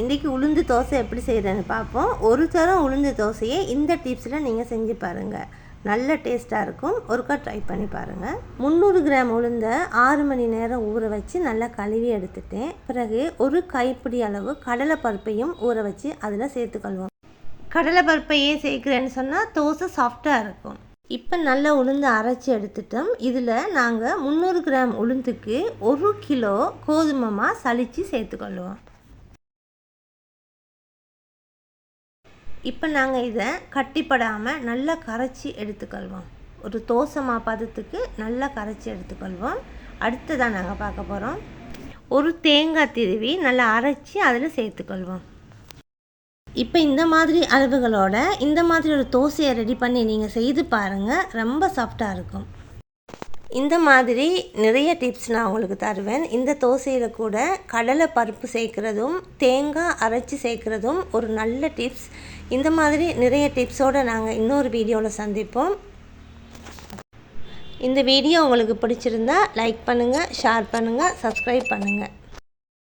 இன்றைக்கி உளுந்து தோசை எப்படி செய்கிறேன்னு பார்ப்போம். ஒரு தரம் உளுந்து தோசையை இந்த டிப்ஸில் நீங்கள் செஞ்சு பாருங்கள், நல்ல டேஸ்ட்டாக இருக்கும். ஒருக்கா ட்ரை பண்ணி பாருங்கள். 300 கிராம் உளுந்தை 6 மணி நேரம் ஊற வச்சு நல்லா கழுவி எடுத்துட்டேன். பிறகு ஒரு கைப்பிடி அளவு கடலைப்பருப்பையும் ஊற வச்சு அதில் சேர்த்துக்கொள்வோம். கடலைப்பருப்பையே சேர்க்குறேன்னு சொன்னால் தோசை சாஃப்டாக இருக்கும். இப்போ நல்லா உளுந்து அரைச்சி எடுத்துட்டோம். இதில் நாங்கள் 300 கிராம் உளுந்துக்கு 1 கிலோ கோதுமை சலித்து சேர்த்துக்கொள்வோம். இப்போ நாங்கள் இதை கட்டிப்படாமல் நல்லா கரைச்சி எடுத்துக்கொள்வோம். ஒரு தோசை பதத்துக்கு நல்லா கரைச்சி எடுத்துக்கொள்வோம். அடுத்ததான் நாங்கள் பார்க்க போகிறோம், ஒரு தேங்காய் திருவி நல்லா அரைச்சி அதில் சேர்த்துக்கொள்வோம். இப்போ இந்த மாதிரி அளவுகளோட இந்த மாதிரி ஒரு தோசையை ரெடி பண்ணி நீங்கள் செய்து பாருங்கள், ரொம்ப சாஃப்டாக இருக்கும். இந்த மாதிரி நிறைய டிப்ஸ் நான் உங்களுக்கு தருவேன். இந்த தோசையில் கூட கடலை பருப்பு சேர்க்குறதும் தேங்காய் அரைச்சி சேர்க்குறதும் ஒரு நல்ல டிப்ஸ். இந்த மாதிரி நிறைய டிப்ஸோடு நாங்கள் இன்னொரு வீடியோவில் சந்திப்போம். இந்த வீடியோ உங்களுக்கு பிடிச்சிருந்தா லைக் பண்ணுங்கள், ஷேர் பண்ணுங்கள், சப்ஸ்கிரைப் பண்ணுங்கள்.